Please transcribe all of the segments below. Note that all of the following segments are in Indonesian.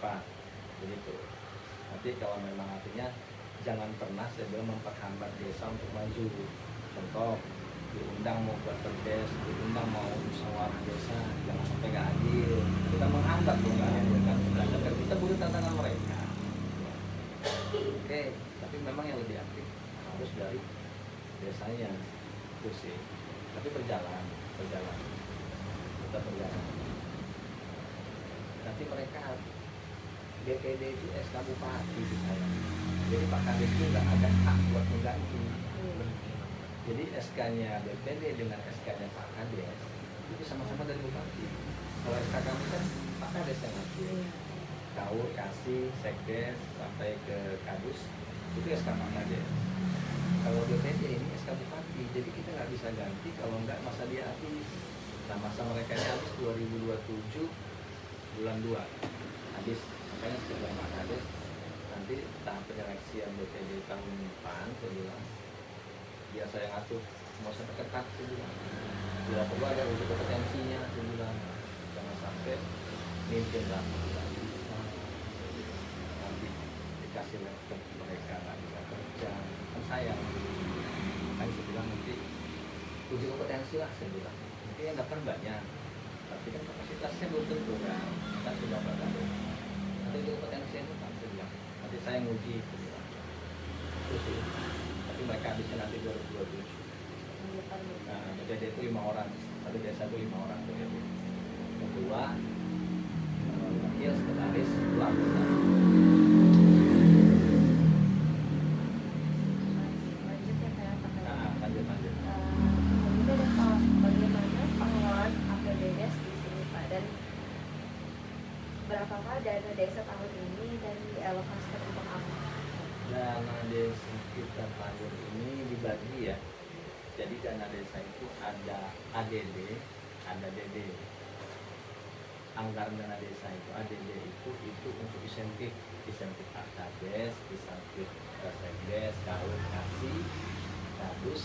berapa, begitu. Nanti kalau memang artinya jangan pernah sebelum memperhambat desa untuk maju. Contoh, diundang mau buat perdes, diundang mau musyawarah desa, jangan sampai nggak adil. Kita menghambat dong nggak adil kan? Dan kita butuh tantangan mereka. Oke, tapi memang yang lebih aktif harus dari desanya, itu sih. Tapi berjalan, tetap berjalan. Nanti mereka DPD itu SK Bupati sih saya. Jadi Pak Kades itu nggak ada hak buat mengganti. Jadi SK-nya DPD dengan SK-nya Pak Kades itu sama-sama dari Bupati. Kalau SK kami kan Pak Kades yang ngasih. Kaur kasih sekdes sampai ke Kadus itu SK Pak Kades. Kalau DPD ini SK Bupati, jadi kita nggak bisa ganti kalau nggak masa dia habis. Nah, masa mereka habis 2027 bulan 2 habis. Makanya setelah Pak Kades nanti tahap penyeleksian DPD tahun depan, saya bilang biar saya ngatur mau sampai ketat, saya bilang bila perlu ada uji kompetensinya, saya bilang jangan sampai mimpin rapat nanti dikasih laptop mereka nggak bisa kerja, kan sayang. Kan saya bilang nanti uji kompetensi lah, saya bilang mungkin yang daftar banyak tapi kan kapasitasnya belum tentu kan, kita sudah pada nanti uji kompetensi itu kan, saya bilang nanti saya nguji, saya bilang itu sih. Tapi mereka bisa nanti 2027. Nah, DPD itu 5 orang, satu desa itu 5 orang DPD. Ketua, wakil, sekretaris, dua anggota. Lanjut ya kayak apa? Nah, lanjut. Itu bagaimana pengelolaan APBDes di sini Pak, dan berapakah dana desa tahun ini dan dialokasikan untuk apa? Dana desa kita tahun ini dibagi ya. Jadi dana desa itu ada ADD, ada DD. Anggaran dana desa itu ADD itu untuk insentif AKDes, insentif Sekdes, KUR, KASI, KADUS,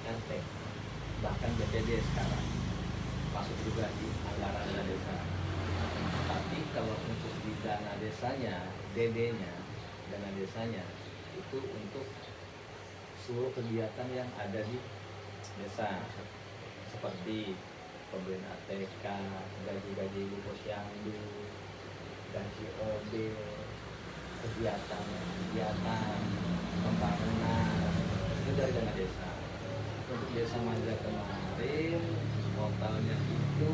RT. Bahkan BPD sekarang masuk juga di anggaran dana desa. Tapi kalau untuk di dana desanya, DD-nya, dana desanya itu untuk seluruh kegiatan yang ada di desa seperti pembelian ATK, gaji ibu posyandu, gaji OB, kegiatan pembangunan itu dari dana desa. Untuk desa Mandra kemarin totalnya itu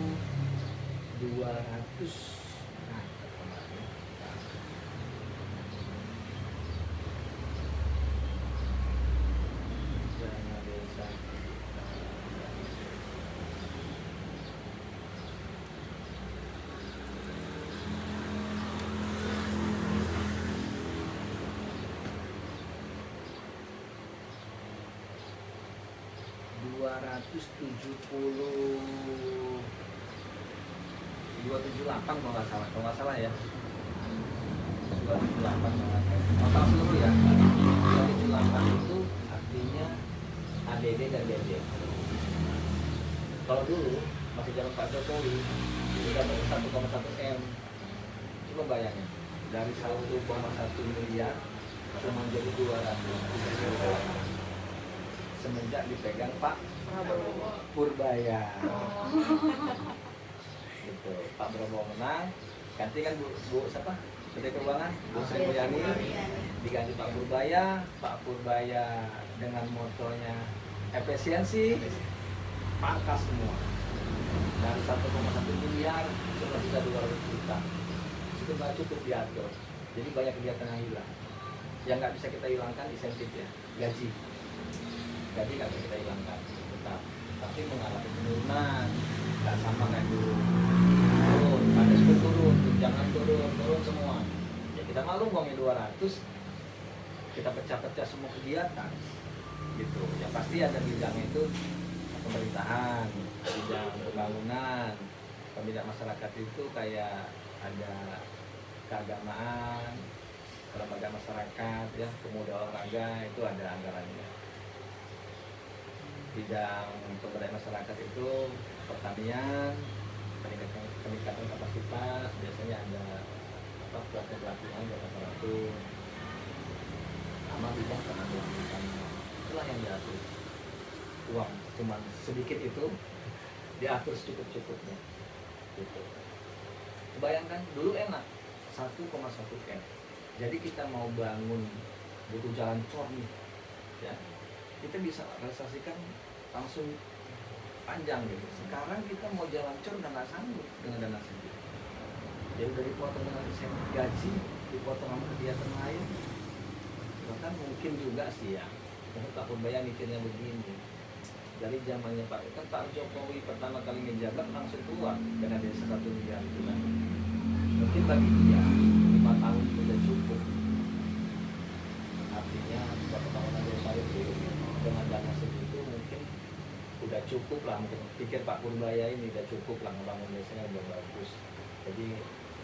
200 dana desa 278 kalau nggak salah ya, 278 total seluruh ya. 278 itu artinya ADD dan DD. Kalau dulu masih zaman Pak Jokowi sudah 1,1 M. Coba bayangin dari 1,1 miliar cuma jadi 200 semenjak dipegang Pak Purbaya. Gitu. Pak Prabowo menang, ganti kan Bu siapa? Menteri Keuangan, Bu Sri Mulyani, diganti Pak Purbaya dengan motonya efisiensi, pangkas semua. Dari 1,1 miliar cuma bisa 200 juta. Itu nggak cukup diatur. Jadi banyak kegiatan yang hilang. Yang nggak bisa kita hilangkan insentifnya, gaji nggak bisa kita hilangkan tetap, tapi mengalami penurunan, nggak sama kayak dulu. Turun, ada turun, tunjangan turun semua. Ya kita maklum uangnya 200, kita pecah-pecah semua kegiatan, gitu. Ya pasti ada bidang itu pemerintahan, bidang pembangunan, pembinaan masyarakat itu kayak ada keagamaan, lembaga masyarakat, ya pemuda olahraga itu ada anggarannya. Bidang pemberdayaan masyarakat itu pertanian, peningkatan kapasitas, biasanya ada pelatihan 800 sama bidang penanggulangan. Itulah yang diatur. Uang cuman sedikit itu diatur secukup-cukupnya gitu. Bayangkan dulu enak 1,1 M. Jadi kita mau bangun butuh jalan cor nih ya, kita bisa realisasikan langsung panjang gitu. Sekarang kita mau jalan cor udah nggak sanggup dengan dana sendiri. Ya udah dipotong dengan insentif gaji, dipotong sama kegiatan lain. Bahkan mungkin juga sih ya, Pak Purbaya mikirnya begini. Dari zamannya Pak Jokowi pertama kali menjabat langsung keluar dengan desa 1 miliar itu kan. Mungkin bagi dia 5 tahun itu udah cukup. Artinya buat pembangunan desa itu dengan dana segitu mungkin udah cukup lah, mungkin pikir Pak Purbaya ini udah cukup lah ngebangun desanya udah bagus. Jadi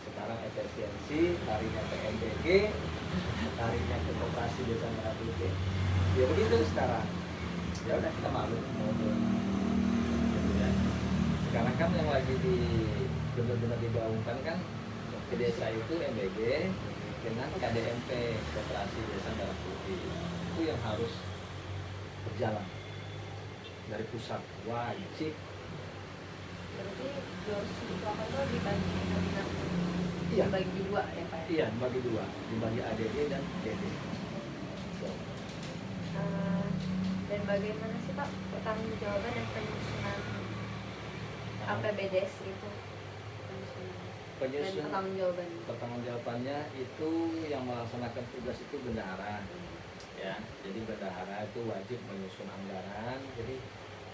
sekarang efisiensi, larinya ke MBG, larinya ke koperasi desa Merah Putih. Ya begitu sekarang. Ya udah kita malu mau gitu ya. Sekarang kan yang lagi benar-benar digaungkan kan ke desa itu MBG dengan KDMP, Koperasi Desa Merah Putih. Itu yang harus berjalan dari pusat wajib. Berarti 208 itu dibagi nominasi. Iya. Dibagi 2 ya Pak? Iya, dibagi 2, dibagi ADD dan DD. So. Dan bagaimana sih Pak pertanggungjawaban dan penyusunan APBDes itu? Dan pertanggungjawabannya itu yang melaksanakan tugas itu bendahara. Ya, jadi bendahara itu wajib menyusun anggaran. Jadi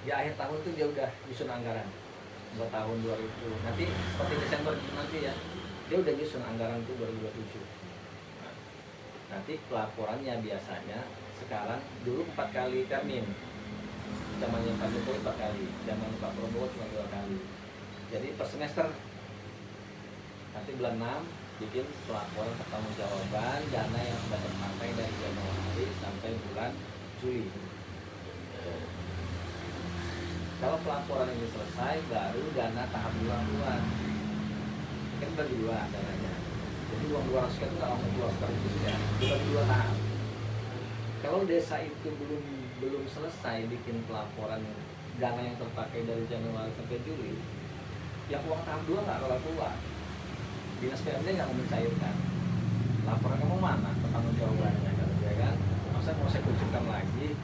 di akhir tahun itu dia udah nyusun anggaran buat tahun 2000. Nanti seperti Desember nanti ya, dia udah nyusun anggaran itu 2027. Nah, nanti pelaporannya biasanya sekarang dulu 4 kali termin. Zamannya Pak Jokowi 4 kali, zaman Pak Prabowo cuma 2 kali. Jadi per semester nanti bulan 6 bikin pelaporan pertanggungjawaban dana yang sudah terpakai dari Januari sampai bulan Juli. Kalau pelaporan ini selesai, baru dana tahap 2 keluar. Kan bagi 2 dananya. Jadi uang 200 itu nggak langsung keluar sekaligus ya, dibagi 2 tahap. Kalau desa itu belum selesai bikin pelaporan dana yang terpakai dari Januari sampai Juli, yang uang tahap 2 nggak keluar. Dinas PMD nggak mau mencairkan. Laporan kamu mana? Pertanggungjawabannya kalau dia kan, masa mau saya kucurkan lagi?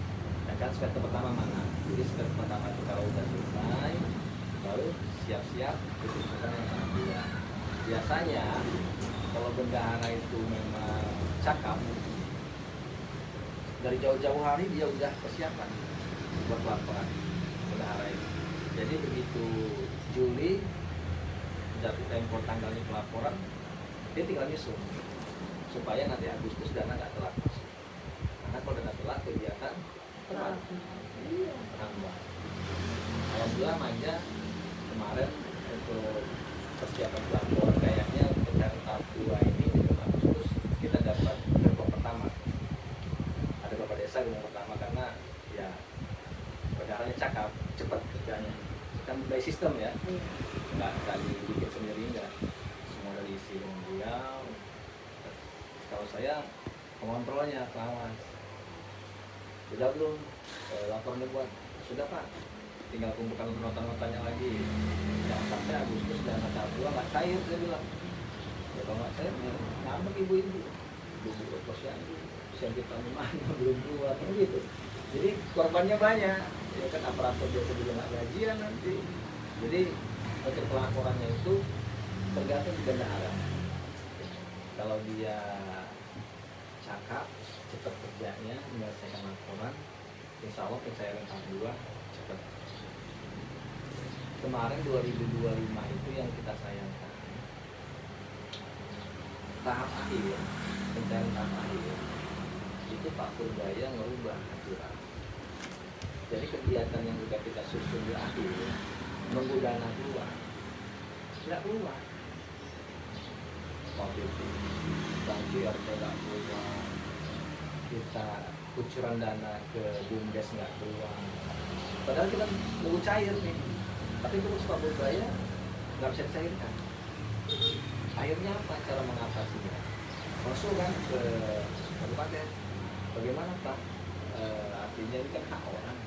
Ya kan semester pertama mana? Jadi semester pertama itu kalau udah selesai, baru siap-siap kucurkan yang tahap 2. Biasanya kalau bendahara itu memang cakap, dari jauh-jauh hari dia udah persiapan buat laporan bendahara itu. Jadi begitu Juli jatuh tempo tanggalnya pelaporan, dia tinggal nyusun supaya nanti Agustus dana nggak telat masuk. Karena kalau dana telat kegiatan telat. Iya, tambah. Alhamdulillah manja kemarin untuk persiapan pelaporan kayaknya pencarian tahap 2 ini di bulan Agustus kita dapat gerbong pertama. Ada beberapa desa gerbong pertama karena ya perkaranya cakap, cepat kerjanya. Kan by sistem ya, nggak dibikin sendiri, nggak semua dari isi beliau. Kalau saya pengontrolnya, pengawas. Sudah belum laporan dibuat? Sudah Pak, tinggal kumpulkan nota-notanya lagi. Jangan sampai Agustus dan tahap 2 nggak cair, saya bilang. Ya kalau nggak cair, ya ngambek ibu-ibu. Ibu-ibu posyandu, kita mana belum keluar, gitu. Jadi korbannya banyak. Ya kan aparatur biasa juga nggak gajian nanti. Jadi untuk pelaporannya itu tergantung di bendahara. Kalau dia cakap, cepat kerjanya, menyelesaikan laporan, insya Allah pencairan tahap 2 cepat. Kemarin 2025 itu yang kita sayangkan. Tahap akhir, pencairan tahap akhir, itu Pak Purbaya merubah aturan. Jadi kegiatan yang sudah kita susun di akhir, nunggu dana keluar, tidak keluar. Waktu itu banjir tidak keluar, kita kucuran dana ke BUMDes nggak keluar. Padahal kita nunggu cair nih, tapi terus Pak Purbaya nggak bisa dicairkan. Akhirnya apa cara mengatasinya? usul kan ke kabupaten, bagaimana Pak? Artinya ini kan hak orang.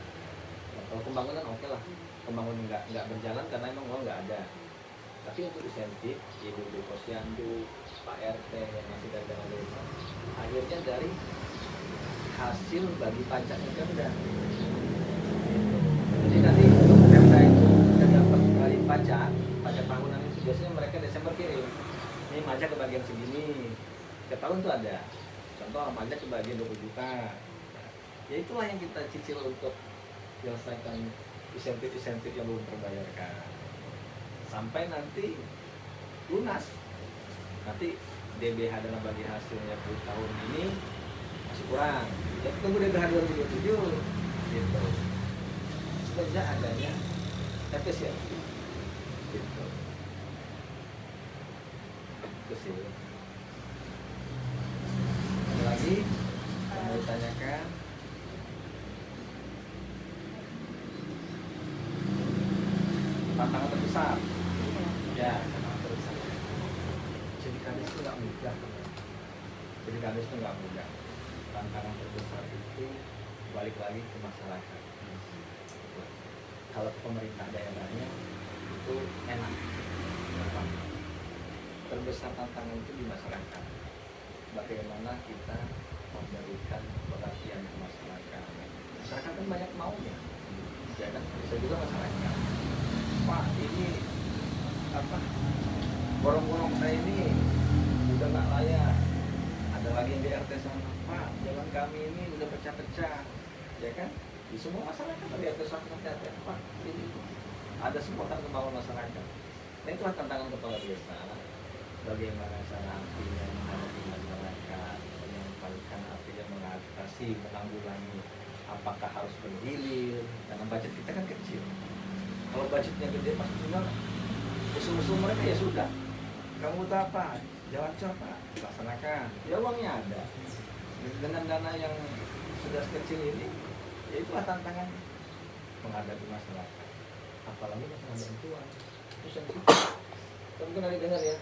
Nah, kalau pembangunan oke lah, pembangunan nggak berjalan karena emang uang nggak ada. Tapi untuk insentif, ibu di posyandu, Pak RT yang masih dagang desa, akhirnya dari hasil bagi pajaknya Pemda. Jadi nanti Pemda itu sudah dapat dari pajak tahunan itu biasanya mereka Desember kirim. Ini pajak kebagian segini, ke tahun tuh ada. Contoh pajak kebagian 20 juta. Nah, ya itulah yang kita cicil untuk menyelesaikan insentif-insentif yang belum terbayarkan. Sampai nanti lunas. Nanti DBH dalam bagi hasilnya per tahun ini masih kurang. Ya tunggu DBH 2027 gitu. Sejak adanya efisiensi gitu. Itu sih. Ada lagi yang mau ditanyakan? Tantangan terbesar. Ya, tantangan terbesar. Jadi kades itu nggak mudah. Jadi kades itu nggak mudah. Tantangan terbesar itu balik lagi ke masyarakat. Kalau pemerintah daerahnya itu enak. Terbesar tantangan itu di masyarakat. Bagaimana kita memberikan perhatian ke masyarakat. Masyarakat kan banyak maunya. Ya kan, bisa juga masyarakat. Pak, ini apa? Borong-borong saya ini udah nggak layak. Ada lagi yang di RT sana, Pak, jalan kami ini udah pecah-pecah, ya kan? Di semua masyarakat ada RT sana, Pak, ini ada semua kan kemauan masyarakat. Nah itulah tantangan kepala desa. Bagaimana cara artinya menghadapi masyarakat, menyampaikan artinya mengatasi, menanggulangi. Apakah harus bergilir? Karena budget kita kan kecil. Kalau budgetnya gede pasti cuma usul-usul mereka ya sudah. Kamu butuh apa? Jalan cor Pak, laksanakan. Ya uangnya ada. Dengan dana yang sudah kecil ini, ya itulah tantangan menghadapi masyarakat. Apalagi masalah bantuan. Terus yang itu, kan mungkin ada dengar ya,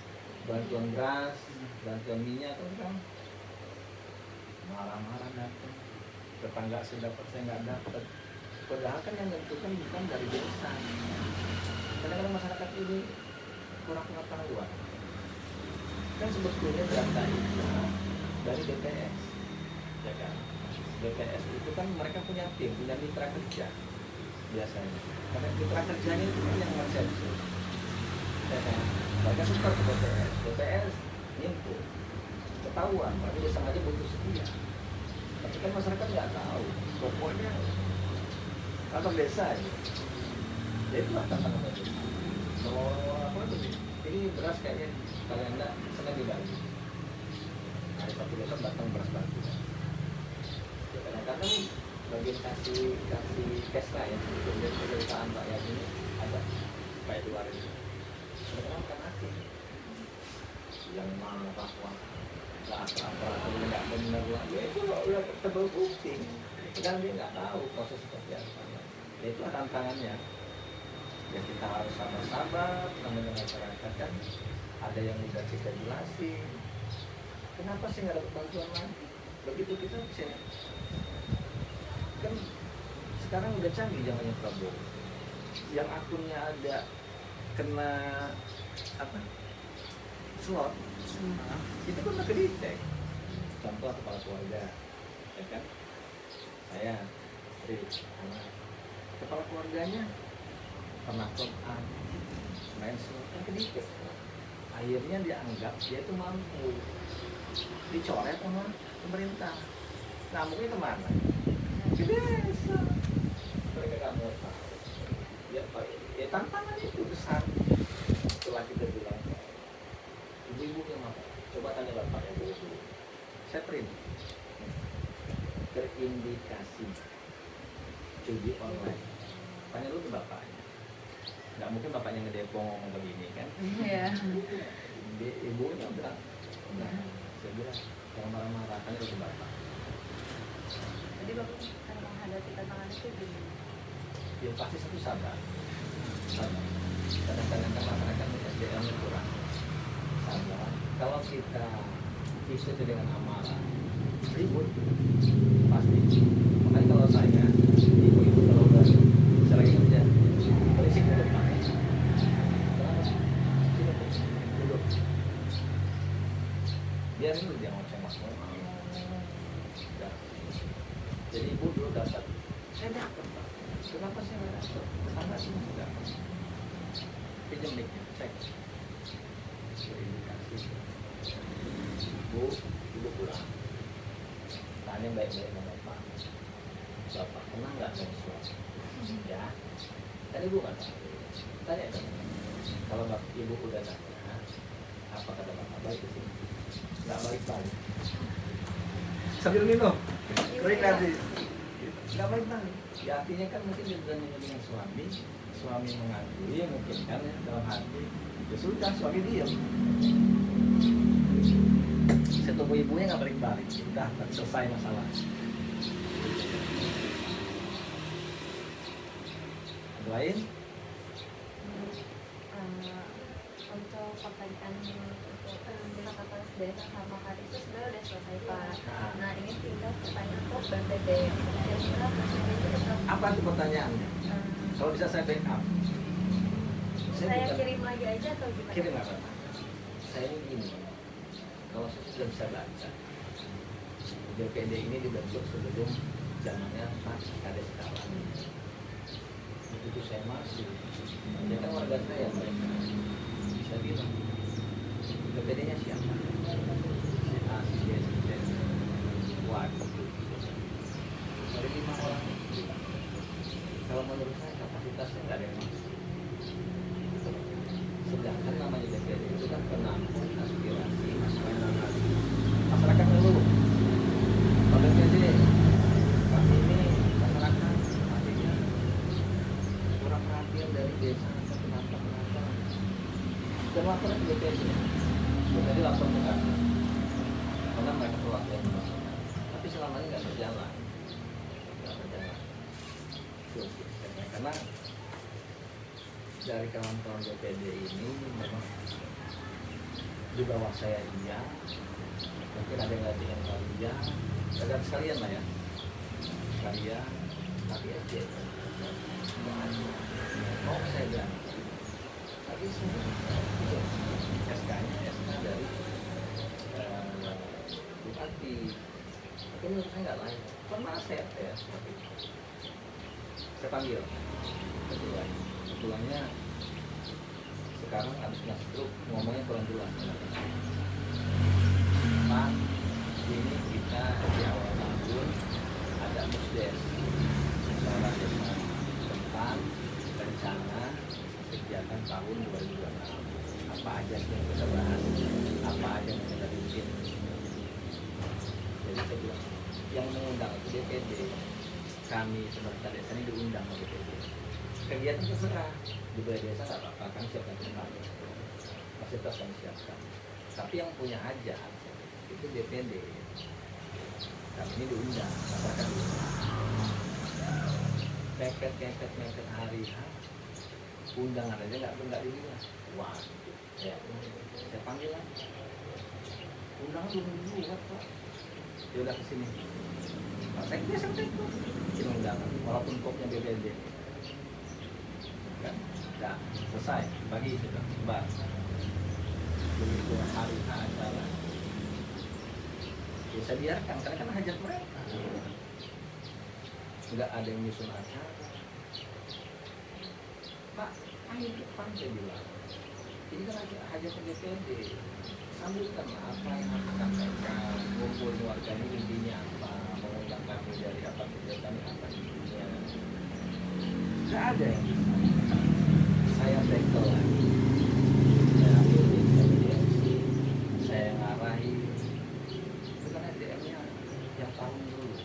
bantuan gas, bantuan minyak kan marah-marah datang. Tetangga saya dapat, saya nggak dapat. Padahal kan yang menentukan bukan dari desa. Kadang-kadang masyarakat ini kurang pengetahuan. Kan sebetulnya data itu dari BPS, ya kan? BPS itu kan mereka punya tim, punya mitra kerja biasanya. Karena mitra kerjanya itu kan yang mensensus, ya kan? Mereka support ke BPS, BPS input, ketahuan, berarti desa aja butuh sekian. Tapi kan masyarakat nggak tahu, pokoknya kantor desa aja. Ya itulah tantangan tadi. Kalau apa tuh? Ini beras kayaknya kalian enggak senang dibagi. Hari Sabtu besok datang beras bantu. Ya, kadang-kadang bagian kasih cash lah ya, kemudian perusahaan rakyat ini ada kayak di luar itu. Sebenarnya kan hati yang mana bahwa nggak apa-apa atau nggak benar lah, ya itu udah terbukti. Kadang dia nggak tahu proses seperti apa. Ya itulah tantangannya. Ya kita harus sabar-sabar namanya masyarakat kan. Ada yang udah kita jelasin. Kenapa sih nggak dapat bantuan lagi? Begitu kita bisa kan sekarang udah canggih zamannya Prabowo. Yang akunnya ada kena apa? Slot. Itu kan udah kedetek. Contoh kepala keluarga, ya kan? Saya, istri, anak. Kepala keluarganya pernah top-up, main slot kan kedetek. Akhirnya dianggap dia itu mampu, dicoret sama pemerintah. Nah mungkin kemana? Ke desa. Mereka nggak mau tahu. Ya tantangan itu besar. Setelah kita bilang, ibu-ibu yang apa? Coba tanya bapak ya ibu. Saya print terindikasi judi online. Tanya dulu ke bapaknya. Nggak mungkin bapaknya ngedepong ngomong begini kan? Iya. Ibunya bilang, nah, saya bilang jangan marah-marah, tanya dulu ke bapak. Jadi bapak cara menghadapi tantangan itu gimana? Ya pasti satu sabar. Kadang-kadang kan masyarakat SDM-nya kurang sabar. Kalau kita ikuti dengan amarah, ribut pasti. Makanya kalau saya ibu-ibu kalau udah lagi kerja berisik di depan, kenapa sih? Sini, duduk, biar dulu dia ngomong ngomong. Ya. Jadi ibu dulu dapat, saya dapat Pak. Kenapa saya nggak dapat? Karena sih masih dapat. Pinjam mic-nya, cek. Kasih. Bu, ibu pulang. Tanya baik-baik sama Bapak. Bapak pernah nggak main suami? Ya. Tadi ibu kan? Tanya kan? Kalau bapak ibu udah tanya, apa kata Bapak baik ke sini? Nggak balik-balik. Sambil minum. Kering nanti. Nggak balik-balik. Ya artinya kan mungkin dia sudah dengan suami mengakui mungkin kan ya dalam hati. Ya sudah, suami diam. Ketemu ibunya nggak balik-balik, udah selesai masalah. Ada lain? Untuk pertanyaan kata desa sama kali itu sebenarnya udah selesai Pak. Nah ini tinggal pertanyaan untuk BPD. Kira-kira BPD itu tetap Apa tuh pertanyaannya? Kalau bisa saya backup. saya kirim lagi aja atau gimana? Kirim apa? Saya ini gini, kalau saya sudah bisa baca, BPD ini dibentuk sebelum zamannya Pak Kades sekarang. Begitu saya masuk, dia kan warga saya mereka bisa bilang BPD-nya siapa? Si A, si B, si C. Waduh, dari 5 orang. Kalau menurut saya kapasitasnya nggak ada yang masuk. Sedangkan namanya DPD itu kan penampung aspirasi masyarakat ngeluh. Pada DPD kami ini masyarakat artinya kurang perhatian dari desa atau kenapa dan laporan ke DPD. Jadi lapor ke kami karena mereka perwakilan tapi selama ini nggak berjalan. Karena dari kawan-kawan DPD ini memang di bawah saya iya, mungkin ada yang lagi yang kalian, ada sekalian lah ya, sekalian, tapi aja nggak ada. Oh saya bilang, tapi saya SK-nya SK dari bupati, tapi menurut saya nggak layak. Pernah saya seperti itu, saya panggil ketuanya sekarang habis masuk ngomongnya kurang jelas. Pak, ini kita di awal tahun ada musdes musyawarah desa tentang rencana kegiatan tahun 2026. Apa aja yang kita bahas, apa aja yang kita bikin. Jadi saya bilang yang mengundang itu DPD, kami sebagai desa ini diundang oleh DPD. Kegiatan terserah di balai desa nggak apa-apa, kan siapkan tempat, fasilitas kami siapkan. Tapi yang punya hajat itu DPD. Kami ini diundang, masyarakat diundang. Mepet hari H, undangan aja nggak dilihat. Wah, saya panggil lah. Undangan belum dibuat Pak. Dia udah kesini. Pak saya biasa itu. Ini undangan, walaupun kopnya DPD. Kan, udah selesai bagi sudah sebar. Begitu hari acara bisa biarkan karena kan hajat mereka, nggak ada yang nyusun acara. Pak, ayo depan saya bilang ini kan hajat DPD, sambilkan apa yang harus disampaikan, kumpul warga ini intinya apa, mengundang kami dari apa kegiatan apa intinya. Nggak ada yang bisa. Saya tackle lagi, saya ambil intervensi, saya ngarahi. Itu kan SDM-nya yang tahun dulu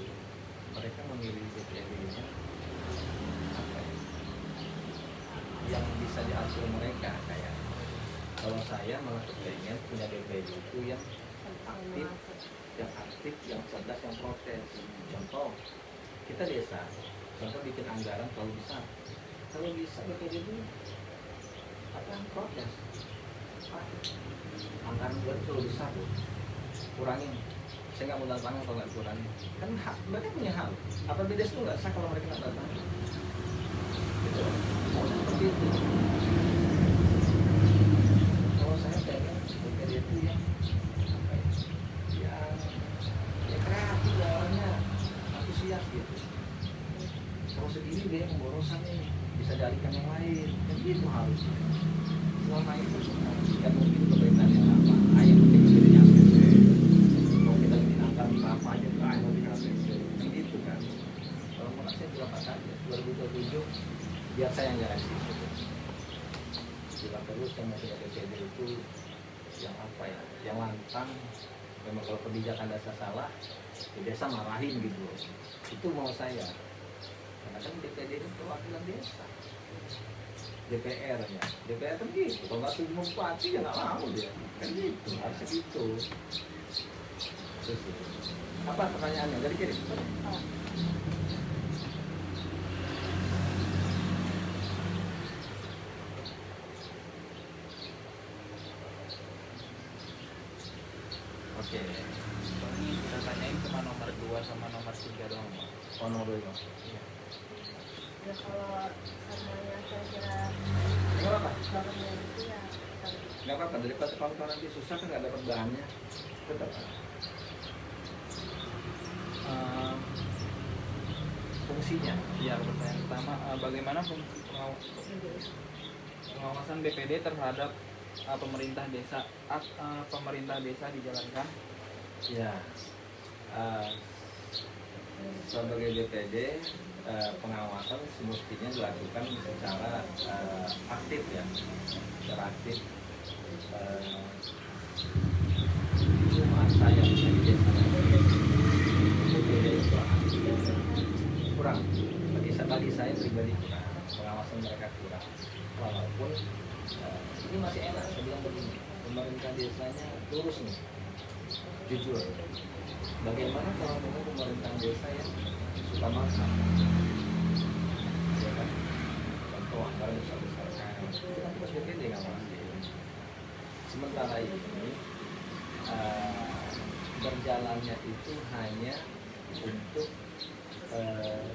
mereka memilih DPD-nya apa ya? Yang bisa diatur mereka kayak. Kalau saya malah kepengen punya DPD itu yang aktif, yang cerdas, yang protes. Contoh kita desa, contoh bikin anggaran kalau bisa DPD itu apa protes anggaran buat kalau bisa kurangin, saya nggak mau tanda tangan kalau nggak kurangin. Kan hak, mereka punya hak. Apa BPJS itu nggak sah kalau mereka nggak tanda tangan? Gitu. Mau seperti itu. Kalau saya pengen BPD itu yang apa ya, yang kreatif jalannya, antusias gitu. Kalau segini dia pemborosannya nih, bisa dialihkan yang lain, kan gitu harusnya. Selama itu semua kan mungkin pemerintahan yang apa, ayam penting bedanya ACC. Kalau kita ingin angka 5 apa aja, ke ayam penting ACC, kan gitu kan. Kalau mau saya bilang apa saja, 2027 biar saya yang jalan situ. Bilang terus saya mau punya BPD itu yang apa ya, yang lantang. Memang kalau kebijakan dasar salah, ya desa marahin gitu. Itu mau saya. Karena kan DPD itu perwakilan desa, DPR ya, DPR kan gitu. Kalau nggak setuju mau bupati ya nggak mau dia, kan gitu, harusnya gitu. Terus, apa pertanyaannya dari kiri? Oke, Ini kita tanyain cuma nomor 2 sama nomor 3 doang, Pak. oh nomor dua. Iya. Ya kalau semuanya kira-kira Nggak apa-apa, bahannya itu ya nggak apa-apa. Daripada kalau nanti susah kan nggak dapat bahannya, tetap. Fungsinya, Ya, pertanyaan pertama, bagaimana fungsi pengawasan BPD terhadap pemerintah desa? Pemerintah desa dijalankan? ya. Sebagai BPD, pengawasan semestinya dilakukan secara aktif ya, secara aktif. Cuma saya di desa BPD itu kurang. Bagi saya pribadi kurang, pengawasan mereka kurang. Walaupun ini masih enak, saya bilang begini, pemerintah desanya lurus nih, jujur. Bagaimana kalau memang pemerintah desa yang suka makan, ya kan? Contoh anggaran besar-besarkan, itu kan tugas BPD nggak masih. Sementara ini berjalannya itu hanya untuk